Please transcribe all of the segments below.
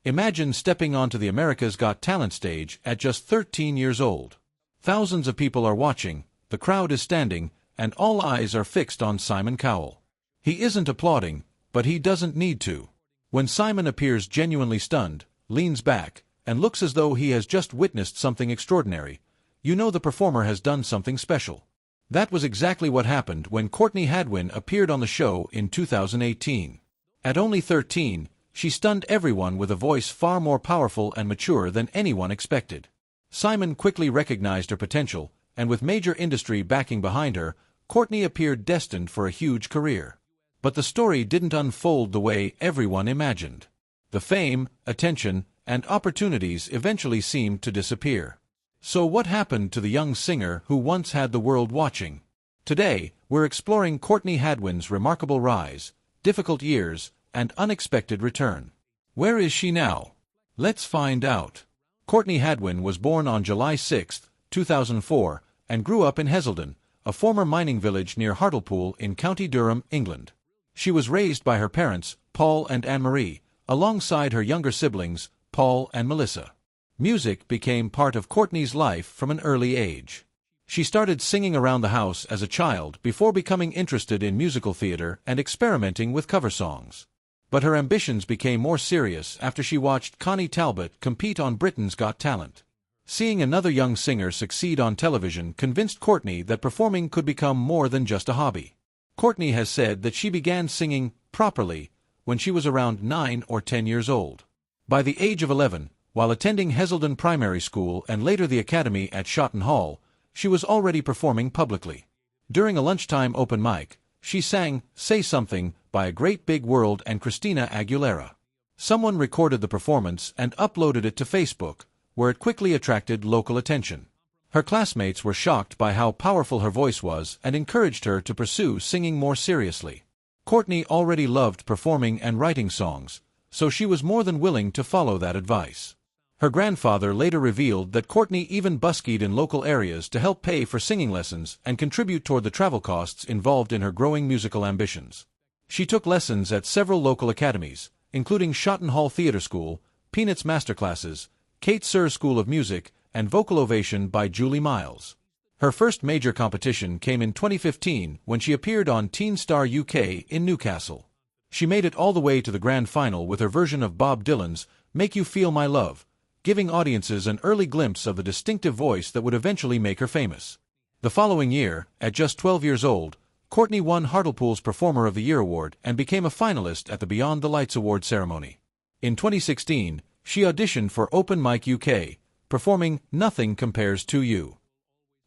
Imagine stepping onto the America's Got Talent stage at just 13 years old. Thousands of people are watching, the crowd is standing, and all eyes are fixed on Simon Cowell. He isn't applauding, but he doesn't need to. When Simon appears genuinely stunned, leans back, and looks as though he has just witnessed something extraordinary, you know the performer has done something special. That was exactly what happened when Courtney Hadwin appeared on the show in 2018. At only 13, she stunned everyone with a voice far more powerful and mature than anyone expected. Simon quickly recognized her potential, and with major industry backing behind her, Courtney appeared destined for a huge career. But the story didn't unfold the way everyone imagined. The fame, attention, and opportunities eventually seemed to disappear. So what happened to the young singer who once had the world watching? Today, we're exploring Courtney Hadwin's remarkable rise, difficult years, and unexpected return. Where is she now? Let's find out. Courtney Hadwin was born on July 6, 2004, and grew up in Heselden, a former mining village near Hartlepool in County Durham, England. She was raised by her parents, Paul and Anne-Marie, alongside her younger siblings, Paul and Melissa. Music became part of Courtney's life from an early age. She started singing around the house as a child before becoming interested in musical theater and experimenting with cover songs. But her ambitions became more serious after she watched Connie Talbot compete on Britain's Got Talent. Seeing another young singer succeed on television convinced Courtney that performing could become more than just a hobby. Courtney has said that she began singing properly when she was around 9 or 10 years old. By the age of 11, while attending Heselden Primary School and later the Academy at Shotton Hall, she was already performing publicly. During a lunchtime open mic, she sang "Say Something" by A Great Big World and Christina Aguilera. Someone recorded the performance and uploaded it to Facebook, where it quickly attracted local attention. Her classmates were shocked by how powerful her voice was and encouraged her to pursue singing more seriously. Courtney already loved performing and writing songs, so she was more than willing to follow that advice. Her grandfather later revealed that Courtney even buskied in local areas to help pay for singing lessons and contribute toward the travel costs involved in her growing musical ambitions. She took lessons at several local academies, including Shotton Hall Theatre School, Peanuts Masterclasses, Kate Sir School of Music, and Vocal Ovation by Julie Miles. Her first major competition came in 2015 when she appeared on Teen Star UK in Newcastle. She made it all the way to the grand final with her version of Bob Dylan's "Make You Feel My Love," giving audiences an early glimpse of the distinctive voice that would eventually make her famous. The following year, at just 12 years old, Courtney won Hartlepool's Performer of the Year award and became a finalist at the Beyond the Lights award ceremony. In 2016, she auditioned for Open Mic UK, performing "Nothing Compares to You."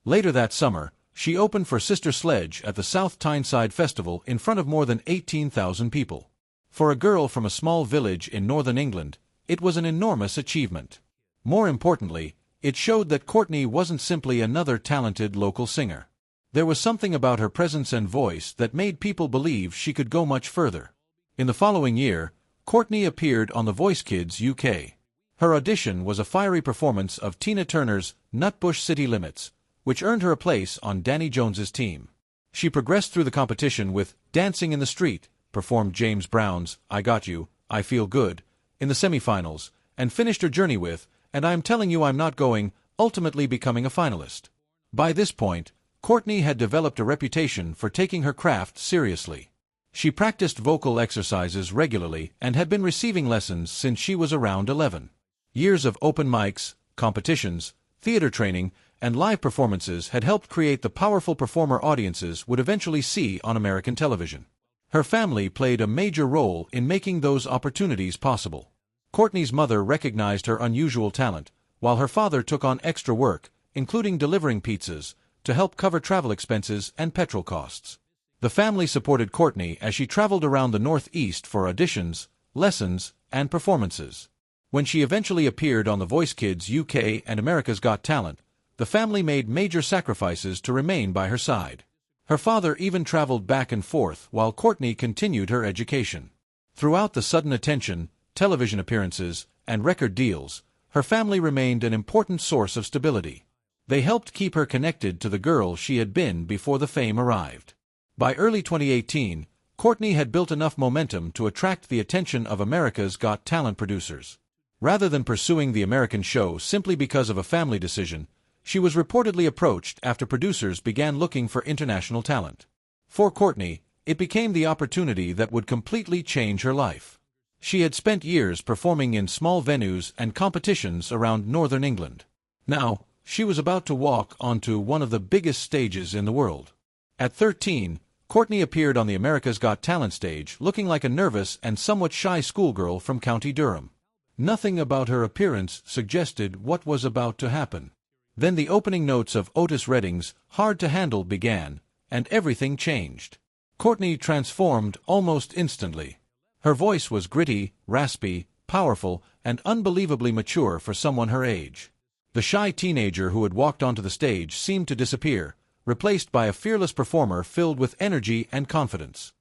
Later that summer, she opened for Sister Sledge at the South Tyneside Festival in front of more than 18,000 people. For a girl from a small village in northern England, it was an enormous achievement. More importantly, it showed that Courtney wasn't simply another talented local singer. There was something about her presence and voice that made people believe she could go much further. In the following year, Courtney appeared on The Voice Kids UK. Her audition was a fiery performance of Tina Turner's Nutbush City Limits, which earned her a place on Danny Jones's team. She progressed through the competition with Dancing in the Street, performed James Brown's I Got You, I Feel Good, in the semifinals, and finished her journey with And I'm Telling You I'm Not Going, ultimately becoming a finalist. By this point, Courtney had developed a reputation for taking her craft seriously. She practiced vocal exercises regularly and had been receiving lessons since she was around 11. Years of open mics, competitions, theater training, and live performances had helped create the powerful performer audiences would eventually see on American television. Her family played a major role in making those opportunities possible. Courtney's mother recognized her unusual talent, while her father took on extra work, including delivering pizzas, to help cover travel expenses and petrol costs. The family supported Courtney as she traveled around the Northeast for auditions, lessons, and performances. When she eventually appeared on The Voice Kids UK and America's Got Talent, the family made major sacrifices to remain by her side. Her father even traveled back and forth while Courtney continued her education. Throughout the sudden attention, television appearances, and record deals, her family remained an important source of stability. They helped keep her connected to the girl she had been before the fame arrived. By early 2018, Courtney had built enough momentum to attract the attention of America's Got Talent producers. Rather than pursuing the American show simply because of a family decision, she was reportedly approached after producers began looking for international talent. For Courtney, it became the opportunity that would completely change her life. She had spent years performing in small venues and competitions around northern England. Now, she was about to walk onto one of the biggest stages in the world. At 13, Courtney appeared on the America's Got Talent stage looking like a nervous and somewhat shy schoolgirl from County Durham. Nothing about her appearance suggested what was about to happen. Then the opening notes of Otis Redding's Hard to Handle began, and everything changed. Courtney transformed almost instantly. Her voice was gritty, raspy, powerful, and unbelievably mature for someone her age. The shy teenager who had walked onto the stage seemed to disappear, replaced by a fearless performer filled with energy and confidence.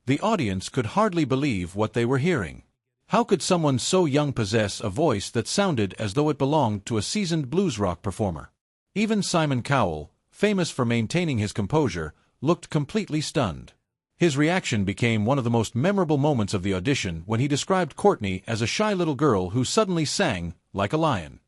The audience could hardly believe what they were hearing. How could someone so young possess a voice that sounded as though it belonged to a seasoned blues rock performer? Even Simon Cowell, famous for maintaining his composure, looked completely stunned. His reaction became one of the most memorable moments of the audition when he described Courtney as a shy little girl who suddenly sang like a lion.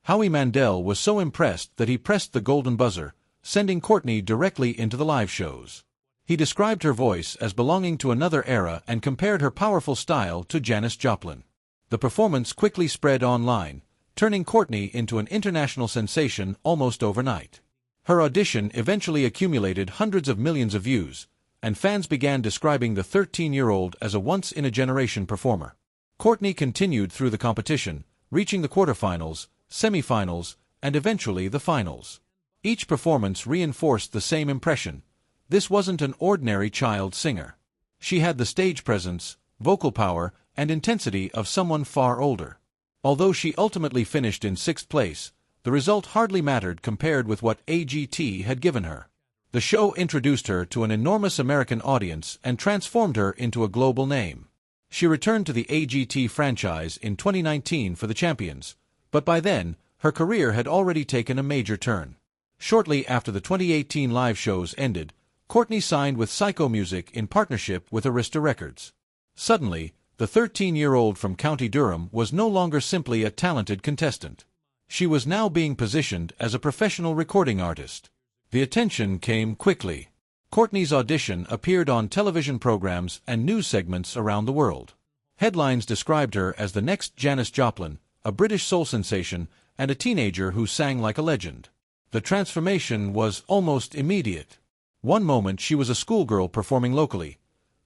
Howie Mandel was so impressed that he pressed the golden buzzer, sending Courtney directly into the live shows. He described her voice as belonging to another era and compared her powerful style to Janis Joplin. The performance quickly spread online, turning Courtney into an international sensation almost overnight. Her audition eventually accumulated hundreds of millions of views, and fans began describing the 13-year-old as a once-in-a-generation performer. Courtney continued through the competition, reaching the quarterfinals, semifinals, and eventually the finals. Each performance reinforced the same impression. This wasn't an ordinary child singer. She had the stage presence, vocal power, and intensity of someone far older. Although she ultimately finished in 6th place, the result hardly mattered compared with what AGT had given her. The show introduced her to an enormous American audience and transformed her into a global name. She returned to the AGT franchise in 2019 for the Champions, but by then, her career had already taken a major turn. Shortly after the 2018 live shows ended, Courtney signed with Psycho Music in partnership with Arista Records. Suddenly, the 13-year-old from County Durham was no longer simply a talented contestant. She was now being positioned as a professional recording artist. The attention came quickly. Courtney's audition appeared on television programs and news segments around the world. Headlines described her as the next Janis Joplin, a British soul sensation, and a teenager who sang like a legend. The transformation was almost immediate. One moment she was a schoolgirl performing locally.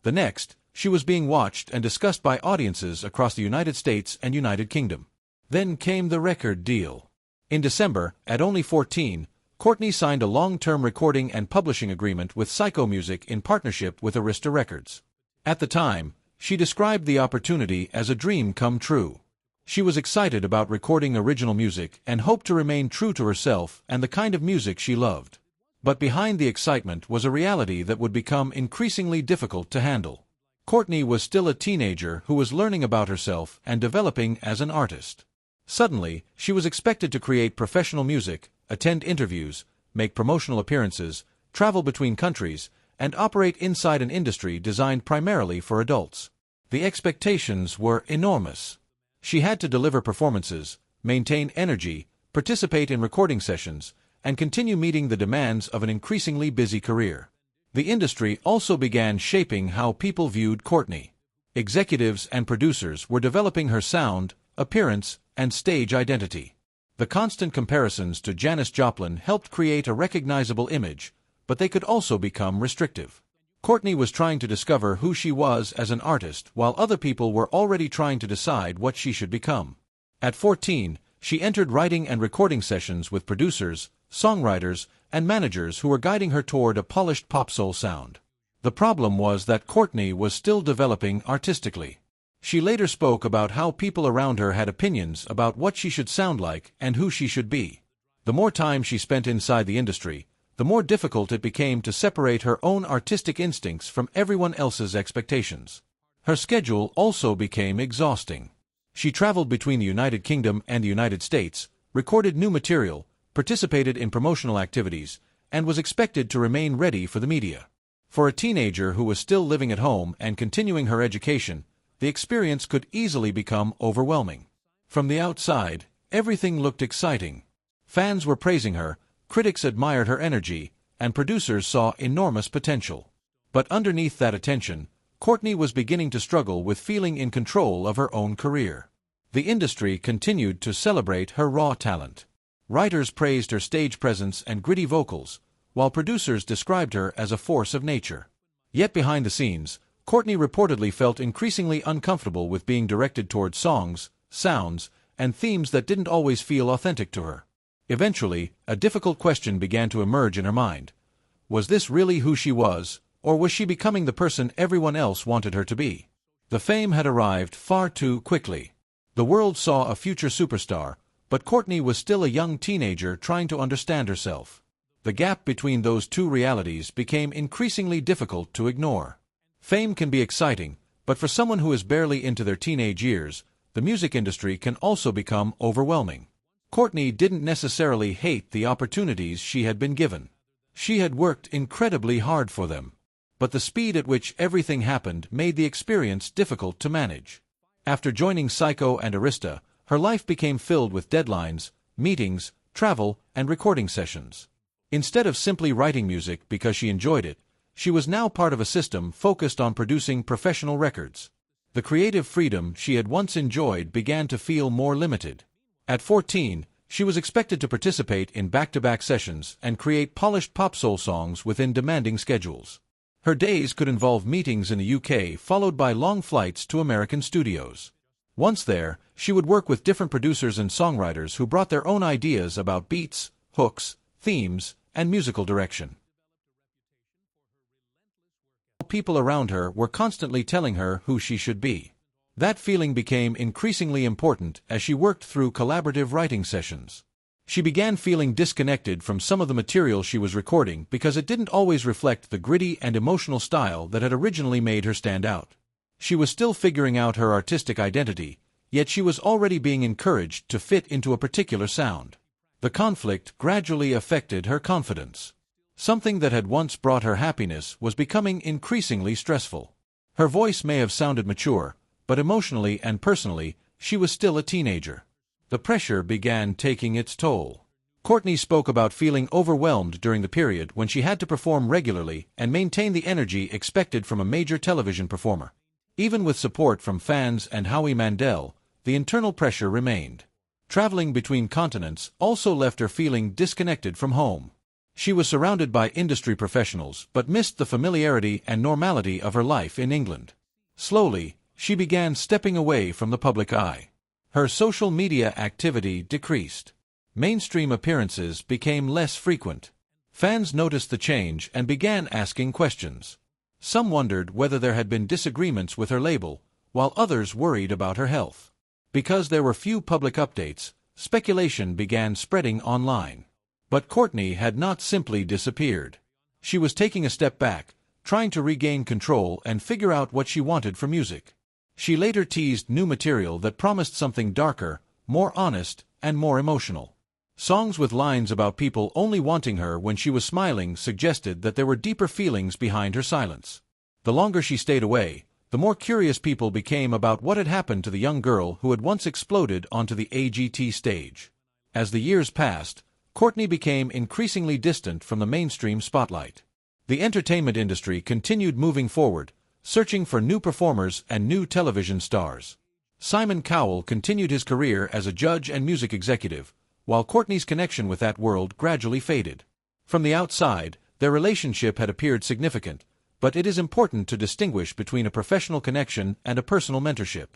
The next, she was being watched and discussed by audiences across the United States and United Kingdom. Then came the record deal. In December, at only 14, Courtney signed a long-term recording and publishing agreement with Psycho Music in partnership with Arista Records. At the time, she described the opportunity as a dream come true. She was excited about recording original music and hoped to remain true to herself and the kind of music she loved. But behind the excitement was a reality that would become increasingly difficult to handle. Courtney was still a teenager who was learning about herself and developing as an artist. Suddenly, she was expected to create professional music, attend interviews, make promotional appearances, travel between countries, and operate inside an industry designed primarily for adults. The expectations were enormous. She had to deliver performances, maintain energy, participate in recording sessions, and continue meeting the demands of an increasingly busy career. The industry also began shaping how people viewed Courtney. Executives and producers were developing her sound, appearance, and stage identity. The constant comparisons to Janis Joplin helped create a recognizable image, but they could also become restrictive. Courtney was trying to discover who she was as an artist while other people were already trying to decide what she should become. At 14, she entered writing and recording sessions with producers, songwriters, and managers who were guiding her toward a polished pop soul sound. The problem was that Courtney was still developing artistically. She later spoke about how people around her had opinions about what she should sound like and who she should be. The more time she spent inside the industry, the more difficult it became to separate her own artistic instincts from everyone else's expectations. Her schedule also became exhausting. She traveled between the United Kingdom and the United States, recorded new material, participated in promotional activities, and was expected to remain ready for the media. For a teenager who was still living at home and continuing her education, the experience could easily become overwhelming. From the outside, everything looked exciting. Fans were praising her, critics admired her energy, and producers saw enormous potential. But underneath that attention, Courtney was beginning to struggle with feeling in control of her own career. The industry continued to celebrate her raw talent. Writers praised her stage presence and gritty vocals, while producers described her as a force of nature. Yet behind the scenes, Courtney reportedly felt increasingly uncomfortable with being directed towards songs, sounds, and themes that didn't always feel authentic to her. Eventually, a difficult question began to emerge in her mind. Was this really who she was, or was she becoming the person everyone else wanted her to be? The fame had arrived far too quickly. The world saw a future superstar, but Courtney was still a young teenager trying to understand herself. The gap between those two realities became increasingly difficult to ignore. Fame can be exciting, but for someone who is barely into their teenage years, the music industry can also become overwhelming. Courtney didn't necessarily hate the opportunities she had been given. She had worked incredibly hard for them. But the speed at which everything happened made the experience difficult to manage. After joining Psycho and Arista, her life became filled with deadlines, meetings, travel, and recording sessions. Instead of simply writing music because she enjoyed it, she was now part of a system focused on producing professional records. The creative freedom she had once enjoyed began to feel more limited. At 14, she was expected to participate in back-to-back sessions and create polished pop-soul songs within demanding schedules. Her days could involve meetings in the UK followed by long flights to American studios. Once there, she would work with different producers and songwriters who brought their own ideas about beats, hooks, themes, and musical direction. People around her were constantly telling her who she should be. That feeling became increasingly important as she worked through collaborative writing sessions. She began feeling disconnected from some of the material she was recording because it didn't always reflect the gritty and emotional style that had originally made her stand out. She was still figuring out her artistic identity, yet she was already being encouraged to fit into a particular sound. The conflict gradually affected her confidence. Something that had once brought her happiness was becoming increasingly stressful. Her voice may have sounded mature, but emotionally and personally, she was still a teenager. The pressure began taking its toll. Courtney spoke about feeling overwhelmed during the period when she had to perform regularly and maintain the energy expected from a major television performer. Even with support from fans and Howie Mandel, the internal pressure remained. Traveling between continents also left her feeling disconnected from home. She was surrounded by industry professionals but missed the familiarity and normality of her life in England. Slowly, she began stepping away from the public eye. Her social media activity decreased. Mainstream appearances became less frequent. Fans noticed the change and began asking questions. Some wondered whether there had been disagreements with her label, while others worried about her health. Because there were few public updates, speculation began spreading online. But Courtney had not simply disappeared. She was taking a step back, trying to regain control and figure out what she wanted for music. She later teased new material that promised something darker, more honest, and more emotional. Songs with lines about people only wanting her when she was smiling suggested that there were deeper feelings behind her silence. The longer she stayed away, the more curious people became about what had happened to the young girl who had once exploded onto the AGT stage. As the years passed, Courtney became increasingly distant from the mainstream spotlight. The entertainment industry continued moving forward, searching for new performers and new television stars. Simon Cowell continued his career as a judge and music executive, while Courtney's connection with that world gradually faded. From the outside, their relationship had appeared significant, but it is important to distinguish between a professional connection and a personal mentorship.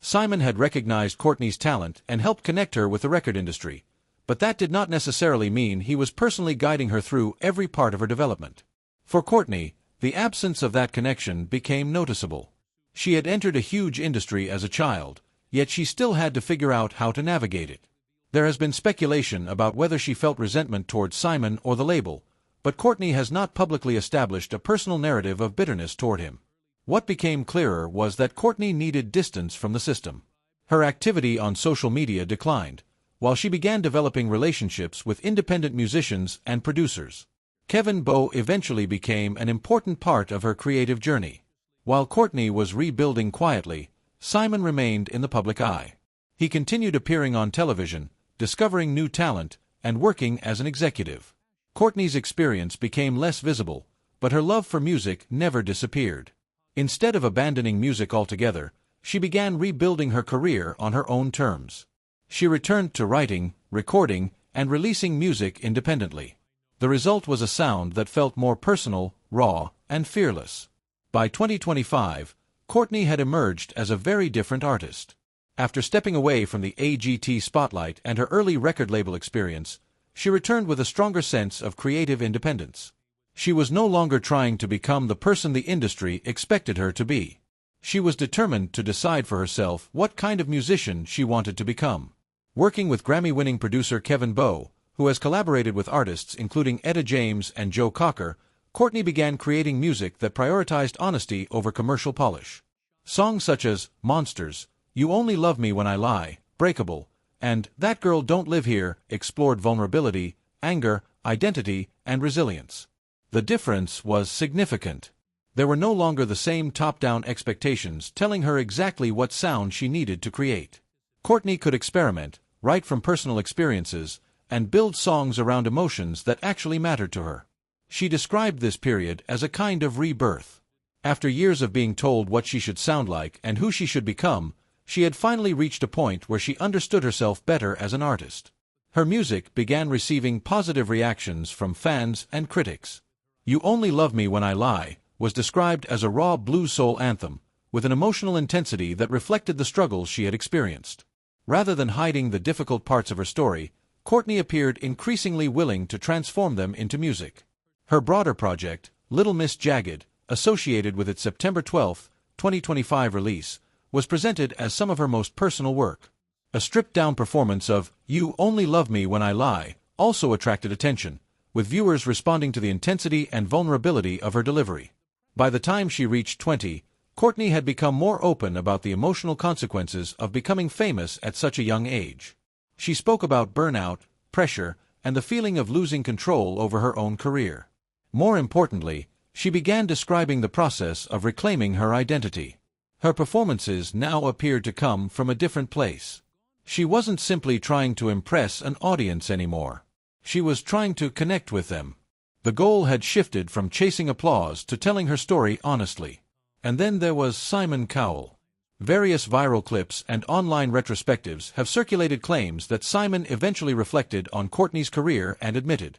Simon had recognized Courtney's talent and helped connect her with the record industry, but that did not necessarily mean he was personally guiding her through every part of her development. For Courtney, the absence of that connection became noticeable. She had entered a huge industry as a child, yet she still had to figure out how to navigate it. There has been speculation about whether she felt resentment towards Simon or the label, but Courtney has not publicly established a personal narrative of bitterness toward him. What became clearer was that Courtney needed distance from the system. Her activity on social media declined, while she began developing relationships with independent musicians and producers. Kevin Bowe eventually became an important part of her creative journey. While Courtney was rebuilding quietly, Simon remained in the public eye. He continued appearing on television, discovering new talent, and working as an executive. Courtney's experience became less visible, but her love for music never disappeared. Instead of abandoning music altogether, she began rebuilding her career on her own terms. She returned to writing, recording, and releasing music independently. The result was a sound that felt more personal, raw, and fearless. By 2025, Courtney had emerged as a very different artist. After stepping away from the AGT spotlight and her early record label experience, she returned with a stronger sense of creative independence. She was no longer trying to become the person the industry expected her to be. She was determined to decide for herself what kind of musician she wanted to become. Working with Grammy-winning producer Kevin Bowe, who has collaborated with artists including Etta James and Joe Cocker, Courtney began creating music that prioritized honesty over commercial polish. Songs such as Monsters, You Only Love Me When I Lie, Breakable, and That Girl Don't Live Here explored vulnerability, anger, identity, and resilience. The difference was significant. There were no longer the same top-down expectations telling her exactly what sound she needed to create. Courtney could experiment, write from personal experiences, and build songs around emotions that actually mattered to her. She described this period as a kind of rebirth. After years of being told what she should sound like and who she should become, she had finally reached a point where she understood herself better as an artist. Her music began receiving positive reactions from fans and critics. You Only Love Me When I Lie was described as a raw blues soul anthem, with an emotional intensity that reflected the struggles she had experienced. Rather than hiding the difficult parts of her story, Courtney appeared increasingly willing to transform them into music. Her broader project, Little Miss Jagged, associated with its September 12, 2025 release, was presented as some of her most personal work. A stripped-down performance of You Only Love Me When I Lie also attracted attention, with viewers responding to the intensity and vulnerability of her delivery. By the time she reached 20, Courtney had become more open about the emotional consequences of becoming famous at such a young age. She spoke about burnout, pressure, and the feeling of losing control over her own career. More importantly, she began describing the process of reclaiming her identity. Her performances now appeared to come from a different place. She wasn't simply trying to impress an audience anymore. She was trying to connect with them. The goal had shifted from chasing applause to telling her story honestly. And then there was Simon Cowell. Various viral clips and online retrospectives have circulated claims that Simon eventually reflected on Courtney's career and admitted,